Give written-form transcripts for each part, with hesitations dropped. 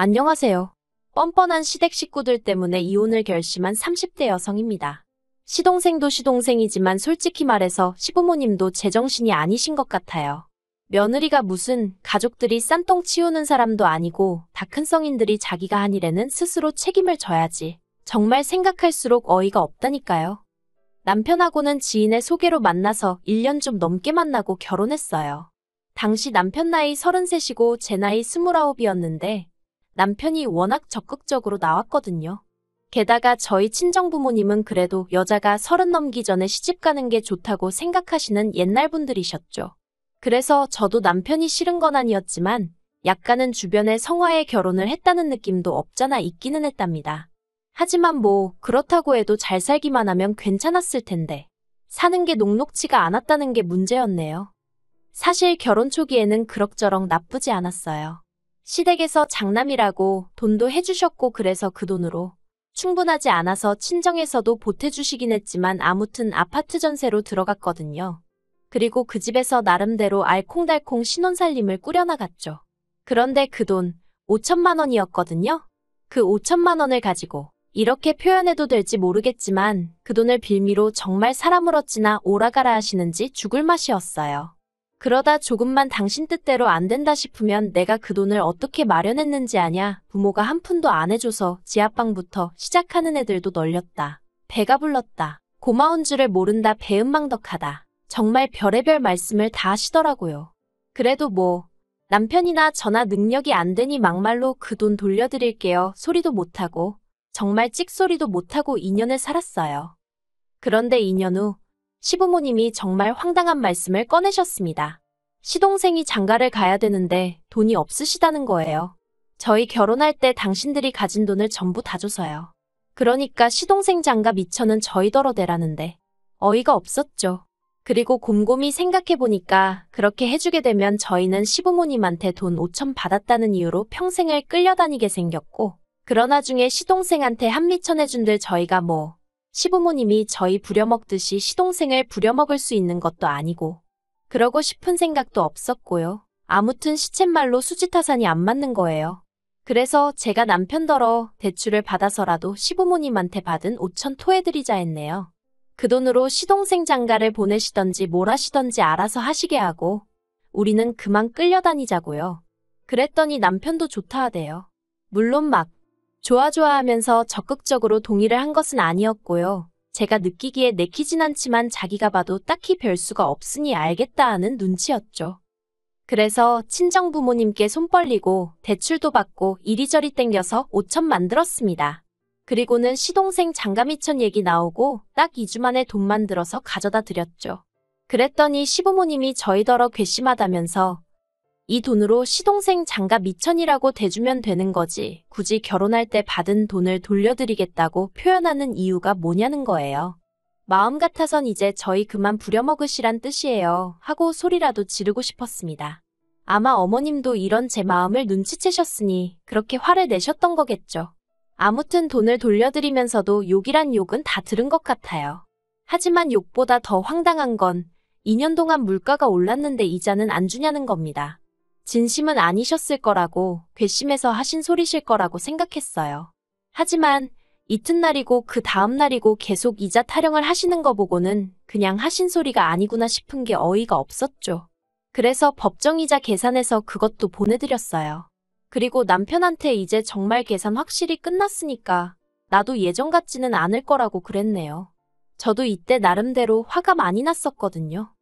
안녕하세요. 뻔뻔한 시댁 식구들 때문에 이혼을 결심한 30대 여성입니다. 시동생도 시동생이지만 솔직히 말해서 시부모님도 제정신이 아니신 것 같아요. 며느리가 무슨 가족들이 싼똥 치우는 사람도 아니고 다 큰 성인들이 자기가 한 일에는 스스로 책임을 져야지. 정말 생각할수록 어이가 없다니까요. 남편하고는 지인의 소개로 만나서 1년 좀 넘게 만나고 결혼했어요. 당시 남편 나이 33이고 제 나이 29이었는데 남편이 워낙 적극적으로 나왔거든요. 게다가 저희 친정부모님은 그래도 여자가 30 넘기 전에 시집가는 게 좋다고 생각하시는 옛날 분들이셨죠. 그래서 저도 남편이 싫은 건 아니었지만 약간은 주변에 성화에 결혼을 했다는 느낌도 없잖아 있기는 했답니다. 하지만 뭐 그렇다고 해도 잘 살기만 하면 괜찮았을 텐데 사는 게 녹록지가 않았다는 게 문제였네요. 사실 결혼 초기에는 그럭저럭 나쁘지 않았어요. 시댁에서 장남이라고 돈도 해주셨고 그래서 그 돈으로 충분하지 않아서 친정에서도 보태주시긴 했지만 아무튼 아파트 전세로 들어갔거든요. 그리고 그 집에서 나름대로 알콩달콩 신혼살림을 꾸려나갔죠. 그런데 그 돈 5천만 원이었거든요. 그 5천만 원을 가지고 이렇게 표현해도 될지 모르겠지만 그 돈을 빌미로 정말 사람을 어찌나 오라가라 하시는지 죽을 맛이었어요. 그러다 조금만 당신 뜻대로 안 된다 싶으면 내가 그 돈을 어떻게 마련했는지 아냐. 부모가 한 푼도 안 해줘서 지하방부터 시작하는 애들도 널렸다. 배가 불렀다. 고마운 줄을 모른다. 배은망덕하다. 정말 별의별 말씀을 다 하시더라고요. 그래도 뭐 남편이나 저나 능력이 안 되니 막말로 그 돈 돌려드릴게요. 소리도 못하고 정말 찍소리도 못하고 2년을 살았어요. 그런데 2년 후 시부모님이 정말 황당한 말씀을 꺼내셨습니다. 시동생이 장가를 가야 되는데 돈이 없으시다는 거예요. 저희 결혼할 때 당신들이 가진 돈을 전부 다 줘서요. 그러니까 시동생 장가 미천은 저희더러 대라는데 어이가 없었죠. 그리고 곰곰이 생각해보니까 그렇게 해주게 되면 저희는 시부모님한테 돈 5천 받았다는 이유로 평생을 끌려다니게 생겼고 그러나 나중에 시동생한테 한미천 해준들 저희가 뭐 시부모님이 저희 부려먹듯이 시동생을 부려먹을 수 있는 것도 아니고 그러고 싶은 생각도 없었고요. 아무튼 시쳇말로 수지타산이 안 맞는 거예요. 그래서 제가 남편더러 대출을 받아서라도 시부모님한테 받은 5천 토해드리자 했네요. 그 돈으로 시동생 장가를 보내시던지 뭘 하시던지 알아서 하시게 하고 우리는 그만 끌려다니자고요. 그랬더니 남편도 좋다 하대요. 물론 막 좋아하면서 적극적으로 동의를 한 것은 아니었고요. 제가 느끼기에 내키진 않지만 자기가 봐도 딱히 별 수가 없으니 알겠다 하는 눈치였죠. 그래서 친정부모님께 손 벌리고 대출도 받고 이리저리 땡겨서 5천 만들었습니다. 그리고는 시동생 장가미천 얘기 나오고 딱 2주 만에 돈 만들어서 가져다 드렸죠. 그랬더니 시부모님이 저희더러 괘씸하다면서 이 돈으로 시동생 장가 미천이라고 대주면 되는 거지 굳이 결혼할 때 받은 돈을 돌려드리겠다고 표현하는 이유가 뭐냐는 거예요. 마음 같아선 이제 저희 그만 부려먹으시란 뜻이에요 하고 소리라도 지르고 싶었습니다. 아마 어머님도 이런 제 마음을 눈치채셨으니 그렇게 화를 내셨던 거겠죠. 아무튼 돈을 돌려드리면서도 욕이란 욕은 다 들은 것 같아요. 하지만 욕보다 더 황당한 건 2년 동안 물가가 올랐는데 이자는 안 주냐는 겁니다. 진심은 아니셨을 거라고 괘씸해서 하신 소리실 거라고 생각했어요. 하지만 이튿날이고 그 다음날이고 계속 이자 타령을 하시는 거 보고는 그냥 하신 소리가 아니구나 싶은 게 어이가 없었죠. 그래서 법정이자 계산해서 그것도 보내드렸어요. 그리고 남편한테 이제 정말 계산 확실히 끝났으니까 나도 예전 같지는 않을 거라고 그랬네요. 저도 이때 나름대로 화가 많이 났었거든요.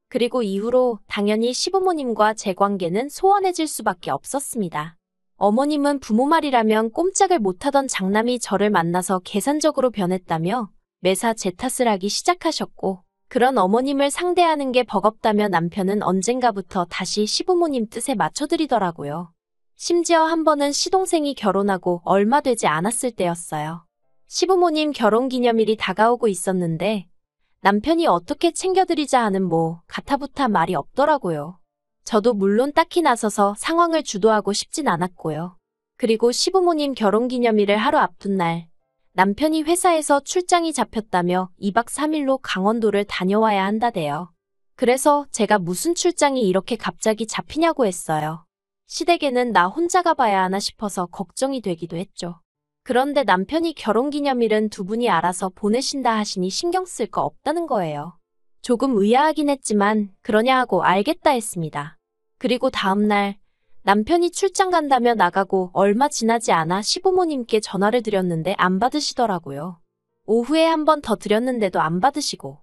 그리고 이후로 당연히 시부모님과 제 관계는 소원해질 수밖에 없었습니다. 어머님은 부모 말이라면 꼼짝을 못하던 장남이 저를 만나서 계산적으로 변했다며 매사 제 탓을 하기 시작하셨고 그런 어머님을 상대하는 게 버겁다며 남편은 언젠가부터 다시 시부모님 뜻에 맞춰드리더라고요. 심지어 한 번은 시동생이 결혼하고 얼마 되지 않았을 때였어요. 시부모님 결혼기념일이 다가오고 있었는데 남편이 어떻게 챙겨드리자 하는 뭐 가타부타 말이 없더라고요. 저도 물론 딱히 나서서 상황을 주도하고 싶진 않았고요. 그리고 시부모님 결혼기념일을 하루 앞둔 날 남편이 회사에서 출장이 잡혔다며 2박 3일로 강원도를 다녀와야 한다대요. 그래서 제가 무슨 출장이 이렇게 갑자기 잡히냐고 했어요. 시댁에는 나 혼자 가봐야 하나 싶어서 걱정이 되기도 했죠. 그런데 남편이 결혼기념일은 두 분이 알아서 보내신다 하시니 신경 쓸 거 없다는 거예요. 조금 의아하긴 했지만 그러냐 하고 알겠다 했습니다. 그리고 다음날 남편이 출장 간다며 나가고 얼마 지나지 않아 시부모님께 전화를 드렸는데 안 받으시더라고요. 오후에 한 번 더 드렸는데도 안 받으시고.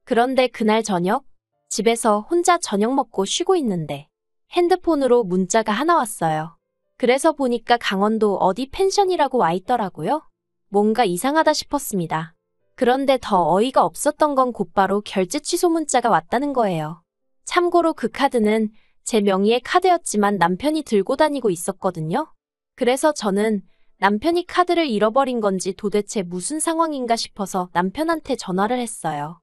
그런데 그날 저녁 집에서 혼자 저녁 먹고 쉬고 있는데 핸드폰으로 문자가 하나 왔어요. 그래서 보니까 강원도 어디 펜션이라고 와 있더라고요. 뭔가 이상하다 싶었습니다. 그런데 더 어이가 없었던 건 곧바로 결제 취소 문자가 왔다는 거예요. 참고로 그 카드는 제 명의의 카드였지만 남편이 들고 다니고 있었거든요. 그래서 저는 남편이 카드를 잃어버린 건지 도대체 무슨 상황인가 싶어서 남편한테 전화를 했어요.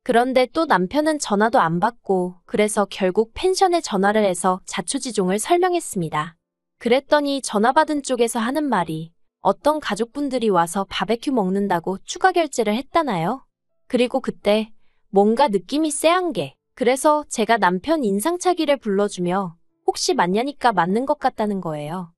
그런데 또 남편은 전화도 안 받고 그래서 결국 펜션에 전화를 해서 자초지종을 설명했습니다. 그랬더니 전화 받은 쪽에서 하는 말이 어떤 가족분들이 와서 바베큐 먹는다고 추가 결제를 했다나요? 그리고 그때 뭔가 느낌이 쎄한 게 그래서 제가 남편 인상착의를 불러주며 혹시 맞냐니까 맞는 것 같다는 거예요.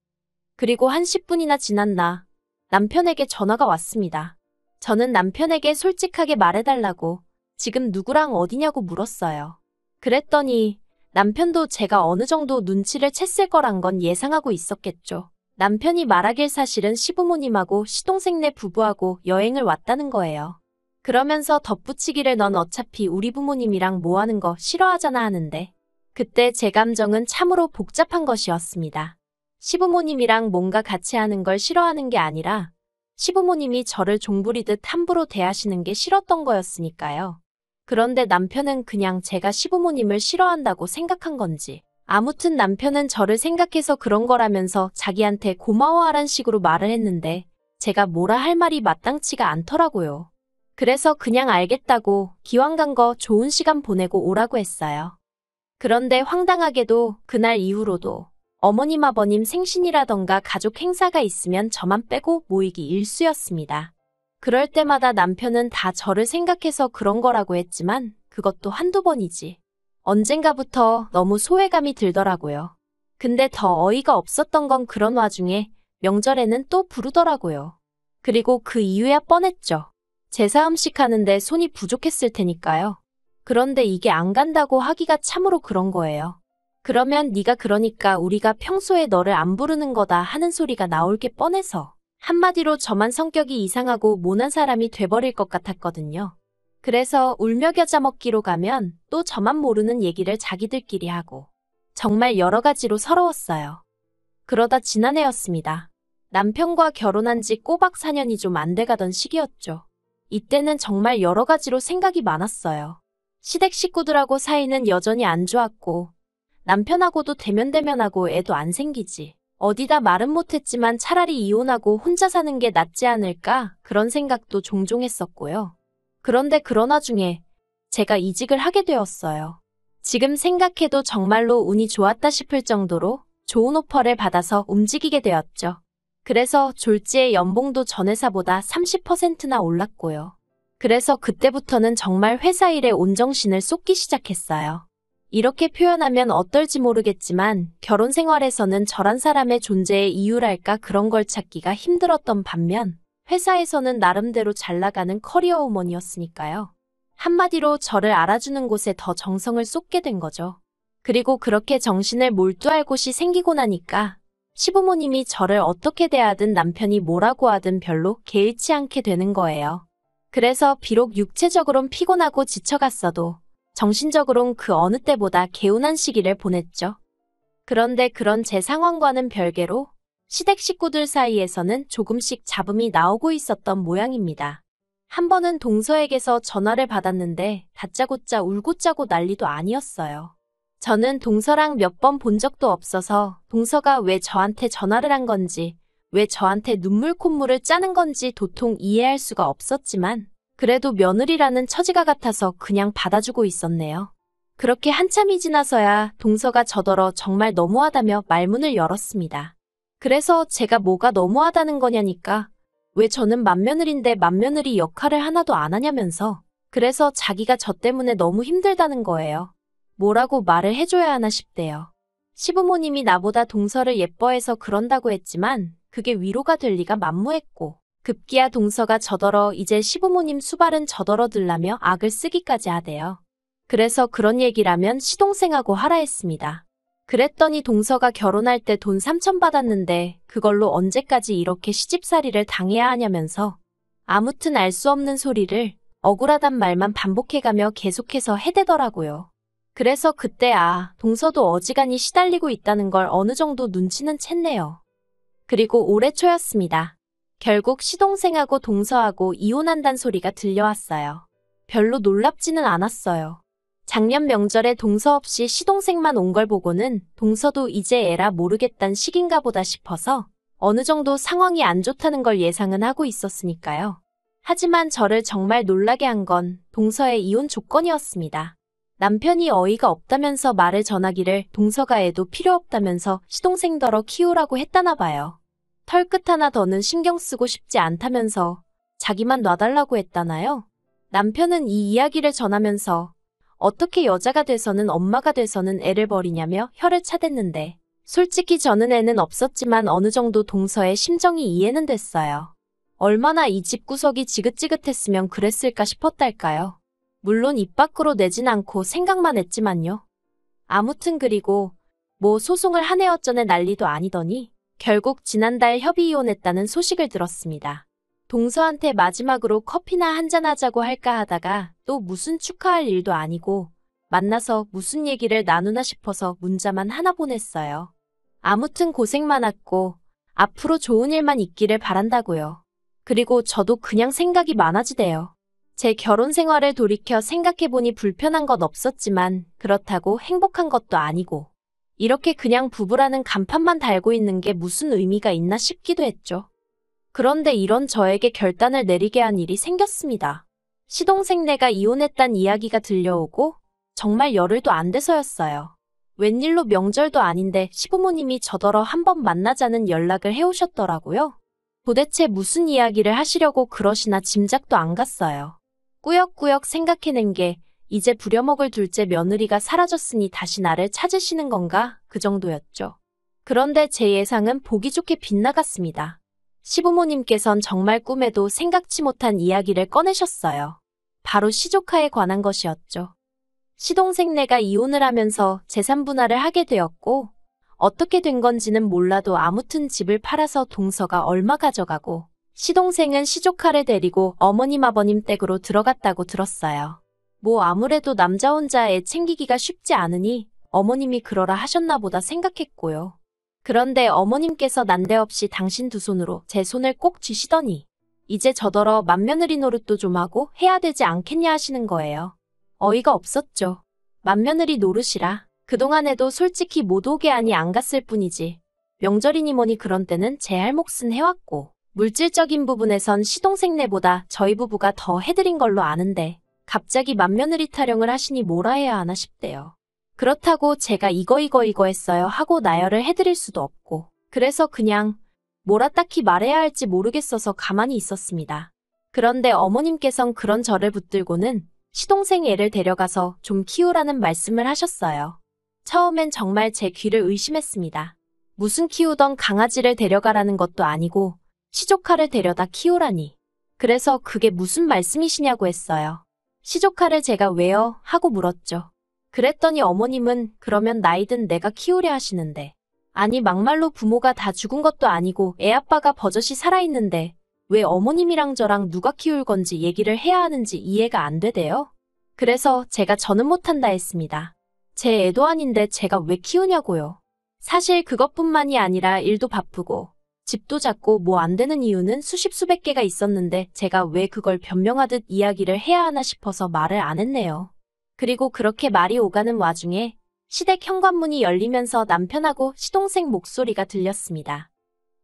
그리고 한 10분이나 지난 나 남편에게 전화가 왔습니다. 저는 남편에게 솔직하게 말해달라고 지금 누구랑 어디냐고 물었어요. 그랬더니 남편도 제가 어느 정도 눈치를 챘을 거란 건 예상하고 있었겠죠. 남편이 말하길 사실은 시부모님하고 시동생네 부부하고 여행을 왔다는 거예요. 그러면서 덧붙이기를 넌 어차피 우리 부모님이랑 뭐 하는 거 싫어하잖아 하는데 그때 제 감정은 참으로 복잡한 것이었습니다. 시부모님이랑 뭔가 같이 하는 걸 싫어하는 게 아니라 시부모님이 저를 종부리듯 함부로 대하시는 게 싫었던 거였으니까요. 그런데 남편은 그냥 제가 시부모님을 싫어한다고 생각한 건지 아무튼 남편은 저를 생각해서 그런 거라면서 자기한테 고마워하란 식으로 말을 했는데 제가 뭐라 할 말이 마땅치가 않더라고요. 그래서 그냥 알겠다고 기왕 간 거 좋은 시간 보내고 오라고 했어요. 그런데 황당하게도 그날 이후로도 어머님 아버님 생신이라던가 가족 행사가 있으면 저만 빼고 모이기 일쑤였습니다. 그럴 때마다 남편은 다 저를 생각해서 그런 거라고 했지만 그것도 한두 번이지. 언젠가부터 너무 소외감이 들더라고요. 근데 더 어이가 없었던 건 그런 와중에 명절에는 또 부르더라고요. 그리고 그 이유야 뻔했죠. 제사 음식 하는데 손이 부족했을 테니까요. 그런데 이게 안 간다고 하기가 참으로 그런 거예요. 그러면 네가 그러니까 우리가 평소에 너를 안 부르는 거다 하는 소리가 나올 게 뻔해서 한마디로 저만 성격이 이상하고 모난 사람이 돼버릴 것 같았거든요. 그래서 울며 겨자 먹기로 가면 또 저만 모르는 얘기를 자기들끼리 하고 정말 여러 가지로 서러웠어요. 그러다 지난해였습니다. 남편과 결혼한 지 꼬박 4년이 좀 안 돼가던 시기였죠. 이때는 정말 여러 가지로 생각이 많았어요. 시댁 식구들하고 사이는 여전히 안 좋았고 남편하고도 대면대면하고 애도 안 생기지. 어디다 말은 못했지만 차라리 이혼하고 혼자 사는 게 낫지 않을까 그런 생각도 종종 했었고요. 그런데 그런 와중에 제가 이직을 하게 되었어요. 지금 생각해도 정말로 운이 좋았다 싶을 정도로 좋은 오퍼를 받아서 움직이게 되었죠. 그래서 졸지에 연봉도 전 회사보다 30%나 올랐고요. 그래서 그때부터는 정말 회사 일에 온 정신을 쏟기 시작했어요. 이렇게 표현하면 어떨지 모르겠지만 결혼 생활에서는 저란 사람의 존재의 이유랄까 그런 걸 찾기가 힘들었던 반면 회사에서는 나름대로 잘 나가는 커리어 우먼이었으니까요. 한마디로 저를 알아주는 곳에 더 정성을 쏟게 된 거죠. 그리고 그렇게 정신을 몰두할 곳이 생기고 나니까 시부모님이 저를 어떻게 대하든 남편이 뭐라고 하든 별로 개의치 않게 되는 거예요. 그래서 비록 육체적으론 피곤하고 지쳐갔어도 정신적으론 그 어느 때보다 개운한 시기를 보냈죠. 그런데 그런 제 상황과는 별개로 시댁 식구들 사이에서는 조금씩 잡음이 나오고 있었던 모양입니다. 한 번은 동서에게서 전화를 받았는데 다짜고짜 울고 짜고 난리도 아니었어요. 저는 동서랑 몇 번 본 적도 없어서 동서가 왜 저한테 전화를 한 건지, 왜 저한테 눈물 콧물을 짜는 건지 도통 이해할 수가 없었지만 그래도 며느리라는 처지가 같아서 그냥 받아주고 있었네요. 그렇게 한참이 지나서야 동서가 저더러 정말 너무하다며 말문을 열었습니다. 그래서 제가 뭐가 너무하다는 거냐니까 왜 저는 맏며느리인데 맏며느리 역할을 하나도 안 하냐면서 그래서 자기가 저 때문에 너무 힘들다는 거예요. 뭐라고 말을 해줘야 하나 싶대요. 시부모님이 나보다 동서를 예뻐해서 그런다고 했지만 그게 위로가 될 리가 만무했고 급기야 동서가 저더러 이제 시부모님 수발은 저더러들라며 악을 쓰기까지 하대요. 그래서 그런 얘기라면 시동생하고 하라 했습니다. 그랬더니 동서가 결혼할 때 돈 3천 받았는데 그걸로 언제까지 이렇게 시집살이를 당해야 하냐면서 아무튼 알 수 없는 소리를 억울하단 말만 반복해가며 계속해서 해대더라고요. 그래서 그때 동서도 어지간히 시달리고 있다는 걸 어느 정도 눈치는 챘네요. 그리고 올해 초였습니다. 결국 시동생하고 동서하고 이혼한단 소리가 들려왔어요. 별로 놀랍지는 않았어요. 작년 명절에 동서 없이 시동생만 온 걸 보고는 동서도 이제 에라 모르겠단 시긴가 보다 싶어서 어느 정도 상황이 안 좋다는 걸 예상은 하고 있었으니까요. 하지만 저를 정말 놀라게 한 건 동서의 이혼 조건이었습니다. 남편이 어이가 없다면서 말을 전하기를 동서가 애도 필요 없다면서 시동생더러 키우라고 했다나 봐요. 털끝 하나 더는 신경 쓰고 싶지 않다면서 자기만 놔달라고 했다나요? 남편은 이 이야기를 전하면서 어떻게 여자가 돼서는 엄마가 돼서는 애를 버리냐며 혀를 차댔는데 솔직히 저는 애는 없었지만 어느 정도 동서의 심정이 이해는 됐어요. 얼마나 이 집 구석이 지긋지긋했으면 그랬을까 싶었달까요. 물론 입 밖으로 내진 않고 생각만 했지만요. 아무튼 그리고 뭐 소송을 한 해 어쩌네 난리도 아니더니 결국 지난달 협의 이혼했다는 소식을 들었습니다. 동서한테 마지막으로 커피나 한잔하자고 할까 하다가 또 무슨 축하할 일도 아니고 만나서 무슨 얘기를 나누나 싶어서 문자만 하나 보냈어요. 아무튼 고생 많았고 앞으로 좋은 일만 있기를 바란다고요. 그리고 저도 그냥 생각이 많아지대요. 제 결혼 생활을 돌이켜 생각해보니 불편한 건 없었지만 그렇다고 행복한 것도 아니고 이렇게 그냥 부부라는 간판만 달고 있는 게 무슨 의미가 있나 싶기도 했죠. 그런데 이런 저에게 결단을 내리게 한 일이 생겼습니다. 시동생네가 이혼했단 이야기가 들려오고 정말 열흘도 안 돼서였어요. 웬일로 명절도 아닌데 시부모님이 저더러 한번 만나자는 연락을 해오셨더라고요. 도대체 무슨 이야기를 하시려고 그러시나 짐작도 안 갔어요. 꾸역꾸역 생각해낸 게 이제 부려먹을 둘째 며느리가 사라졌으니 다시 나를 찾으시는 건가 그 정도였죠. 그런데 제 예상은 보기 좋게 빗나갔습니다. 시부모님께선 정말 꿈에도 생각지 못한 이야기를 꺼내셨어요. 바로 시조카에 관한 것이었죠. 시동생네가 이혼을 하면서 재산 분할을 하게 되었고 어떻게 된 건지는 몰라도 아무튼 집을 팔아서 동서가 얼마 가져가고 시동생은 시조카를 데리고 어머님 아버님 댁으로 들어갔다고 들었어요. 뭐 아무래도 남자 혼자 애 챙기기가 쉽지 않으니 어머님이 그러라 하셨나 보다 생각했고요. 그런데 어머님께서 난데없이 당신 두 손으로 제 손을 꼭 쥐시더니 이제 저더러 맏며느리 노릇도 좀 하고 해야 되지 않겠냐 하시는 거예요. 어이가 없었죠. 맏며느리 노릇이라 그동안에도 솔직히 못 오게 하니 안 갔을 뿐이지. 명절이니 뭐니 그런 때는 제 할 몫은 해왔고 물질적인 부분에선 시동생네보다 저희 부부가 더 해드린 걸로 아는데 갑자기 맏며느리 타령을 하시니 뭐라 해야 하나 싶대요. 그렇다고 제가 이거 했어요 하고 나열을 해드릴 수도 없고 그래서 그냥 뭐라 딱히 말해야 할지 모르겠어서 가만히 있었습니다. 그런데 어머님께선 그런 저를 붙들고는 시동생 애를 데려가서 좀 키우라는 말씀을 하셨어요. 처음엔 정말 제 귀를 의심했습니다. 무슨 키우던 강아지를 데려가라는 것도 아니고 시조카를 데려다 키우라니. 그래서 그게 무슨 말씀이시냐고 했어요. 시조카를 제가 왜요? 하고 물었죠. 그랬더니 어머님은 그러면 나이든 내가 키우려 하시는데 아니 막말로 부모가 다 죽은 것도 아니고 애 아빠가 버젓이 살아있는데 왜 어머님이랑 저랑 누가 키울 건지 얘기를 해야 하는지 이해가 안 되대요. 그래서 제가 저는 못한다 했습니다. 제 애도 아닌데 제가 왜 키우냐고요. 사실 그것뿐만이 아니라 일도 바쁘고 집도 작고 뭐 안 되는 이유는 수십 수백 개가 있었는데 제가 왜 그걸 변명하듯 이야기를 해야 하나 싶어서 말을 안 했네요. 그리고 그렇게 말이 오가는 와중에 시댁 현관문이 열리면서 남편하고 시동생 목소리가 들렸습니다.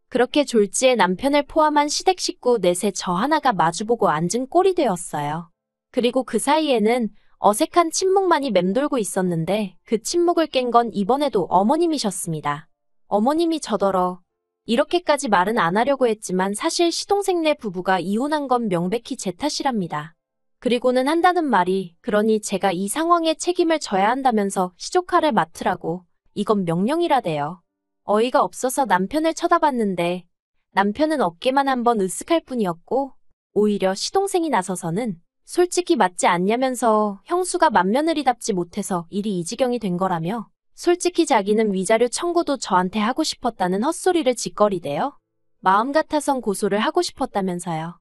그렇게 졸지에 남편을 포함한 시댁 식구 넷에 저 하나가 마주보고 앉은 꼴이 되었어요. 그리고 그 사이에는 어색한 침묵만이 맴돌고 있었는데 그 침묵을 깬 건 이번에도 어머님이셨습니다. 어머님이 저더러 이렇게까지 말은 안 하려고 했지만 사실 시동생네 부부가 이혼한 건 명백히 제 탓이랍니다. 그리고는 한다는 말이 그러니 제가 이 상황에 책임을 져야 한다면서 시조카를 맡으라고 이건 명령이라대요. 어이가 없어서 남편을 쳐다봤는데 남편은 어깨만 한번 으쓱할 뿐이었고 오히려 시동생이 나서서는 솔직히 맞지 않냐면서 형수가 맏며느리답지 못해서 일이 이 지경이 된 거라며 솔직히 자기는 위자료 청구도 저한테 하고 싶었다는 헛소리를 짓거리대요. 마음 같아선 고소를 하고 싶었다면서요.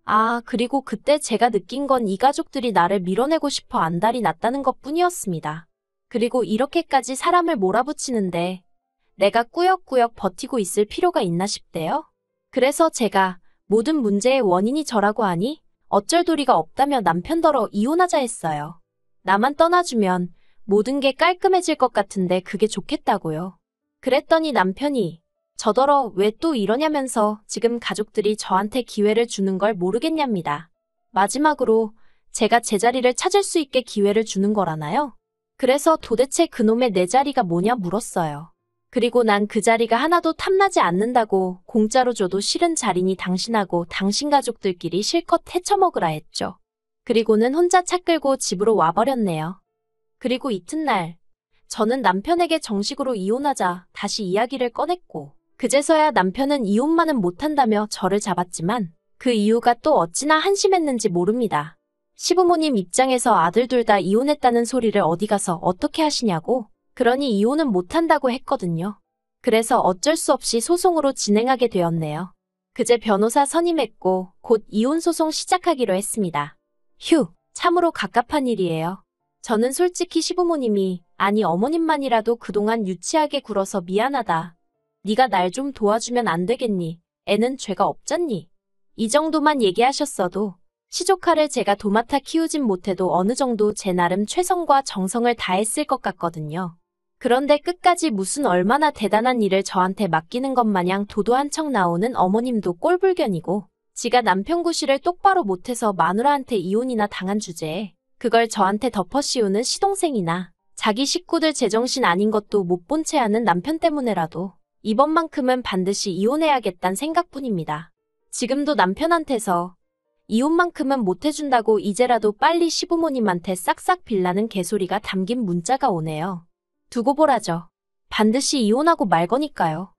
아, 그리고 그때 제가 느낀 건 이 가족들이 나를 밀어내고 싶어 안달이 났다는 것뿐이었습니다. 그리고 이렇게까지 사람을 몰아붙이는데 내가 꾸역꾸역 버티고 있을 필요가 있나 싶대요. 그래서 제가 모든 문제의 원인이 저라고 하니 어쩔 도리가 없다며 남편더러 이혼하자 했어요. 나만 떠나주면 모든 게 깔끔해질 것 같은데 그게 좋겠다고요. 그랬더니 남편이 저더러 왜 또 이러냐면서 지금 가족들이 저한테 기회를 주는 걸 모르겠냐입니다. 마지막으로 제가 제 자리를 찾을 수 있게 기회를 주는 거라나요? 그래서 도대체 그놈의 내 자리가 뭐냐 물었어요. 그리고 난 그 자리가 하나도 탐나지 않는다고 공짜로 줘도 싫은 자리니 당신하고 당신 가족들끼리 실컷 헤쳐먹으라 했죠. 그리고는 혼자 차 끌고 집으로 와버렸네요. 그리고 이튿날 저는 남편에게 정식으로 이혼하자 다시 이야기를 꺼냈고 그제서야 남편은 이혼만은 못한다며 저를 잡았지만 그 이유가 또 어찌나 한심했는지 모릅니다. 시부모님 입장에서 아들 둘 다 이혼했다는 소리를 어디 가서 어떻게 하시냐고 그러니 이혼은 못한다고 했거든요. 그래서 어쩔 수 없이 소송으로 진행하게 되었네요. 그제 변호사 선임했고 곧 이혼 소송 시작하기로 했습니다. 휴, 참으로 갑갑한 일이에요. 저는 솔직히 시부모님이 아니 어머님만이라도 그동안 유치하게 굴어서 미안하다. 네가 날 좀 도와주면 안 되겠니? 애는 죄가 없잖니? 이 정도만 얘기하셨어도 시조카를 제가 도맡아 키우진 못해도 어느 정도 제 나름 최선과 정성을 다했을 것 같거든요. 그런데 끝까지 무슨 얼마나 대단한 일을 저한테 맡기는 것 마냥 도도한 척 나오는 어머님도 꼴불견이고 지가 남편 구실을 똑바로 못해서 마누라한테 이혼이나 당한 주제에 그걸 저한테 덮어씌우는 시동생이나 자기 식구들 제정신 아닌 것도 못 본 채 하는 남편 때문에라도 이번만큼은 반드시 이혼해야겠다는 생각뿐입니다. 지금도 남편한테서 이혼만큼은 못해준다고 이제라도 빨리 시부모님한테 싹싹 빌라는 개소리가 담긴 문자가 오네요. 두고 보라죠. 반드시 이혼하고 말 거니까요.